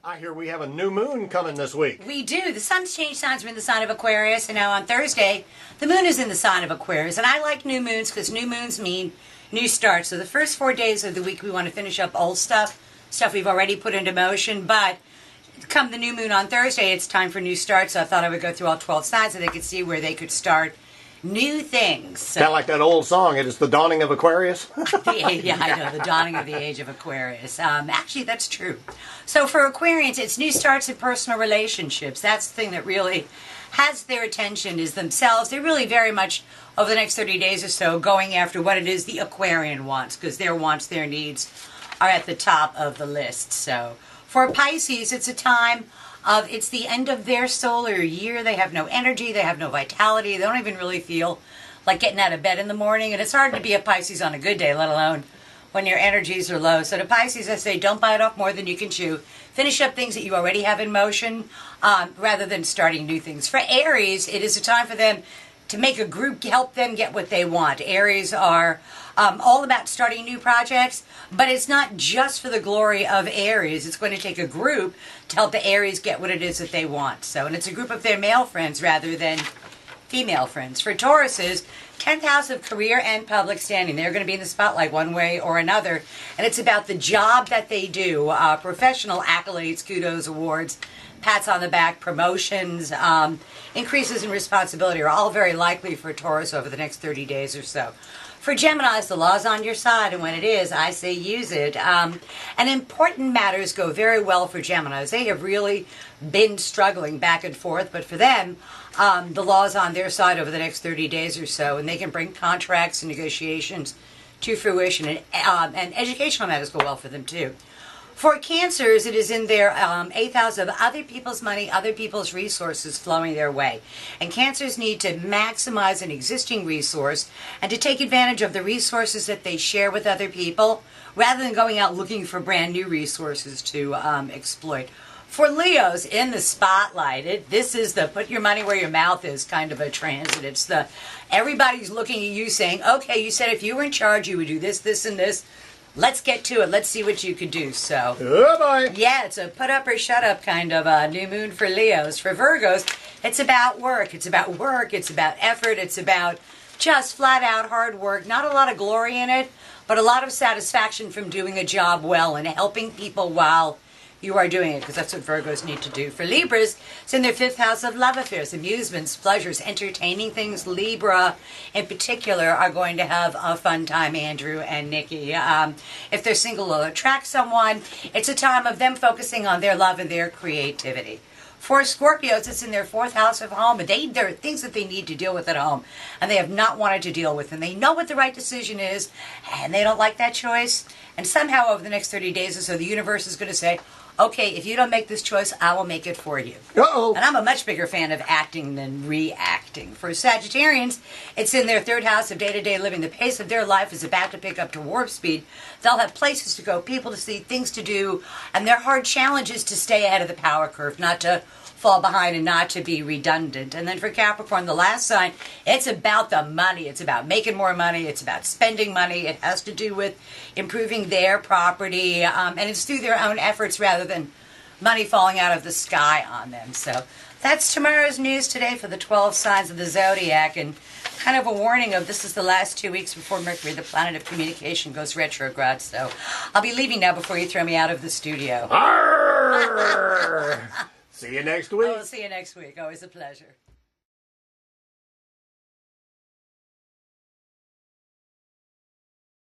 I hear we have a new moon coming this week. We do. The sun's changed signs. We're in the sign of Aquarius, and now on Thursday, the moon is in the sign of Aquarius. And I like new moons because new moons mean new starts. So the first 4 days of the week, we want to finish up old stuff we've already put into motion. But come the new moon on Thursday, it's time for new starts. So I thought I would go through all 12 signs so they could see where they could start new things. So, kind of like that old song, it is the dawning of Aquarius. Yeah, I know, the dawning of the age of Aquarius. Actually, that's true. So for Aquarians, it's new starts in personal relationships. That's the thing that really has their attention is themselves. They're really very much, over the next 30 days or so, going after what it is the Aquarian wants, because their wants, their needs are at the top of the list. So for Pisces, it's a time it's the end of their solar year. They have no energy, they have no vitality, they don't even really feel like getting out of bed in the morning, and it's hard to be a Pisces on a good day, let alone when your energies are low. So to Pisces, I say don't bite off more than you can chew. Finish up things that you already have in motion rather than starting new things. For Aries, it is a time for them to make a group, help them get what they want. Aries are all about starting new projects, but it's not just for the glory of Aries. It's going to take a group to help the Aries get what it is that they want. So, and it's a group of their male friends rather than female friends. For Tauruses, 10th house of career and public standing. They're going to be in the spotlight one way or another, and it's about the job that they do. Professional accolades, kudos, awards, pats on the back, promotions, increases in responsibility are all very likely for Taurus over the next 30 days or so. For Geminis, the law's on your side, and when it is, I say use it. And important matters go very well for Geminis. They have really been struggling back and forth, but for them, the law's on their side over the next 30 days or so, and they can bring contracts and negotiations to fruition, and educational matters go well for them too. For Cancers, it is in their 8th house of other people's money, other people's resources flowing their way. And Cancers need to maximize an existing resource and to take advantage of the resources that they share with other people rather than going out looking for brand new resources to exploit. For Leos, in the spotlight, this is the put your money where your mouth is kind of a transit. It's the everybody's looking at you saying, okay, you said if you were in charge, you would do this, this, and this. Let's get to it. Let's see what you could do. So, oh boy. Yeah, it's a put up or shut up kind of a new moon for Leos. For Virgos, it's about work. It's about work. It's about effort. It's about just flat out hard work. Not a lot of glory in it, but a lot of satisfaction from doing a job well and helping people while you are doing it, because that's what Virgos need to do. For Libras, it's in their 5th house of love affairs, amusements, pleasures, entertaining things. Libra, in particular, are going to have a fun time, Andrew and Nikki. If they're single, they'll attract someone. It's a time of them focusing on their love and their creativity. For Scorpios, it's in their 4th house of home, and there are things that they need to deal with at home, and they have not wanted to deal with, and they know what the right decision is, and they don't like that choice. And somehow over the next 30 days or so, the universe is going to say, okay, if you don't make this choice, I will make it for you. Uh-oh. And I'm a much bigger fan of acting than reacting. For Sagittarians, it's in their 3rd house of day-to-day living. The pace of their life is about to pick up to warp speed. They'll have places to go, people to see, things to do, and their hard challenge is to stay ahead of the power curve, not to fall behind and not to be redundant. And then for Capricorn, the last sign, it's about the money. It's about making more money. It's about spending money. It has to do with improving their property, and it's through their own efforts rather than money falling out of the sky on them. So that's tomorrow's news today for the 12 signs of the zodiac, and kind of a warning of this is the last 2 weeks before Mercury, the planet of communication, goes retrograde. So I'll be leaving now before you throw me out of the studio. Arr! See you next week. Oh, see you next week. Always a pleasure.